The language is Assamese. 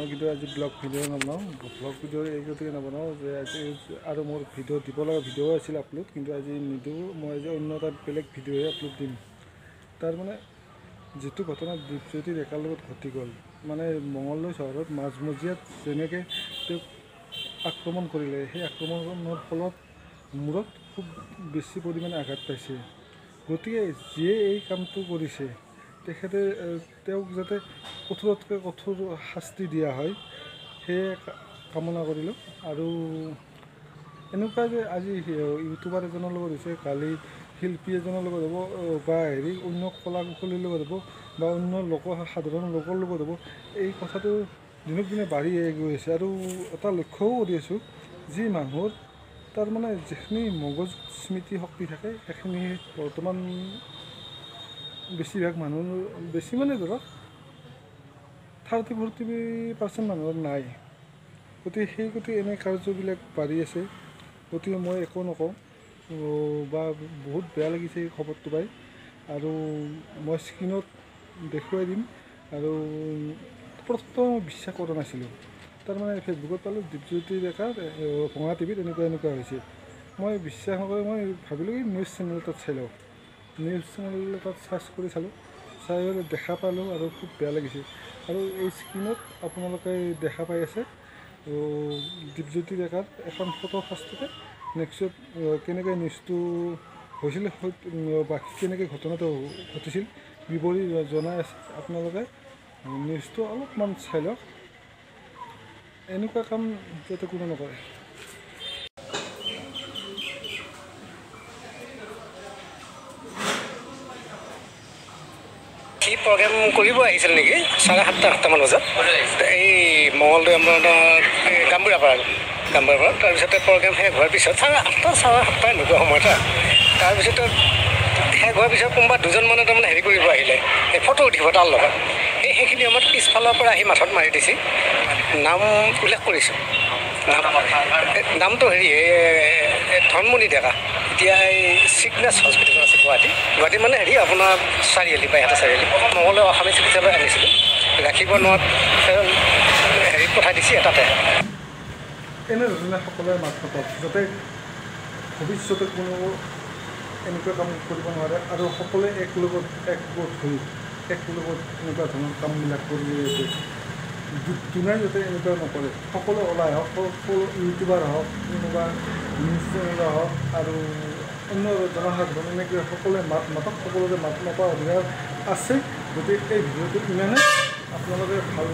কিন্তু আজি ব্লগ ভিডিঅ' নবনাওঁ ব্লগ ভিডিঅ' এই গতিকে নবনাওঁ যে আজি আৰু মোৰ ভিডিঅ' দিব লগা ভিডিঅ' আছিল আপলোড কিন্তু আজি নিদিওঁ মই আজি অন্য এটা বেলেগ ভিডিঅ'হে আপলোড দিম তাৰমানে যিটো ঘটনা দীপজ্যোতি ডেকাৰ লগত ঘটি গ'ল মানে মঙলদৈ চহৰত মাজমজিয়াত যেনেকৈ তেওঁক আক্ৰমণ কৰিলে সেই আক্ৰমণৰ ফলত মূৰত খুব বেছি পৰিমাণে আঘাত পাইছে গতিকে যিয়ে এই কামটো কৰিছে তেখেতে তেওঁক যাতে কঠোৰতকৈ কঠোৰ শাস্তি দিয়া হয় সেয়ে কামনা কৰিলোঁ আৰু এনেকুৱা যে আজি ইউটিউবাৰ এজনৰ লগত হৈছে কালি শিল্পী এজনৰ লগত হ'ব বা অন্য কলা কুশলীৰ লগত হ'ব বা অন্য সাধাৰণ লোকৰ লগত হ'ব এই কথাটো দিনক দিনে বাঢ়ি গৈ আছে আৰু এটা লক্ষ্যও কৰি আছোঁ যি মানুহৰ তাৰমানে যিখিনি মগজ স্মৃতি শক্তি থাকে সেইখিনি বৰ্তমান বেছিভাগ মানুহ বেছি মানে ধৰক 30-40% মানুহৰ নাই গতিকে সেই গতিকে এনে কাৰ্যবিলাক বাঢ়ি আছে গতিকে মই একো নকওঁ বা বহুত বেয়া লাগিছে এই খবৰটো পাই আৰু মই স্ক্ৰীণত দেখুৱাই দিম আৰু প্ৰথমতে মই বিশ্বাস কৰা নাছিলোঁ তাৰমানে ফেচবুকত পালোঁ দীপজ্যোতি ডেকাৰ ভঙা টিভিত এনেকুৱা হৈছে মই বিশ্বাস নকৰি মই ভাবিলোঁ কি নিউজ চেনেল এটাত চাই লওঁ নিউজ চেনেল এটাত চাৰ্চ কৰি চালোঁ চাই দেখা পালোঁ আৰু খুব বেয়া লাগিছে আৰু এই স্ক্ৰীণত আপোনালোকে দেখা পাই আছে দীপজ্যোতি ডেকাৰ এখন ফটো ফাৰ্ষ্টতে নেক্সট কেনেকৈ নিউজটো হৈছিল বাকী কেনেকৈ ঘটনাটো ঘটিছিল বিৱৰি জনাই আছে আপোনালোকে নিউজটো অলপমান চাই লওক এনেকুৱা কাম যাতে কোনো নকৰে কি প্ৰগ্ৰেম কৰিব আহিছিল নেকি 7:30-8টামান বজাত এই মঙলদৈ আমাৰ গাম্বুৰা পৰা তাৰপিছতে প্ৰগ্ৰেম শেষ হোৱাৰ পিছত 8:30 এনেকুৱা সময়ত তাৰপিছতে শেষ হোৱাৰ পিছত কোনোবা দুজনমানে তাৰমানে হেৰি কৰিব আহিলে এই ফটো উঠিব তাৰ লগত সেইখিনি সময়ত পিছফালৰ পৰা আহি মাথাত মাৰি দিছে নাম উল্লেখ কৰিছোঁ নামটো হেৰি ধনমণি ডেকা এতিয়া এই চিগনেছ হস্পিটেল আছে গুৱাহাটী মানে হেৰি আপোনাৰ চাৰিআলি বাইহাটা চাৰিআলি মঙলদৈ অসমীয়া চিকিৎসালয় আনিছিলোঁ ৰাখিব নোৱাৰাত হেৰিত পঠাই দিছে তাতে এনেধৰণে সকলোৱে মাত মাতক যাতে ভৱিষ্যতে কোনো এনেকুৱা কাম কৰিব নোৱাৰে আৰু সকলোৱে একগোট হৈ এনেকুৱা ধৰণৰ কামবিলাক কৰি আছে যোনাই যাতে এনেকুৱা নকৰে সকলো ওলাই হওক সকলো ইউটিউবাৰ হওক কোনোবা নিউজ চেনেলৰ হওক আৰু অন্য জনসাধাৰণ এনেকৈ সকলোৱে মাত মাতক সকলোৰে মাত মতাৰ অধিকাৰ আছে গতিকে এই ভিডিঅ'টো ইমানে আপোনালোকে ভাল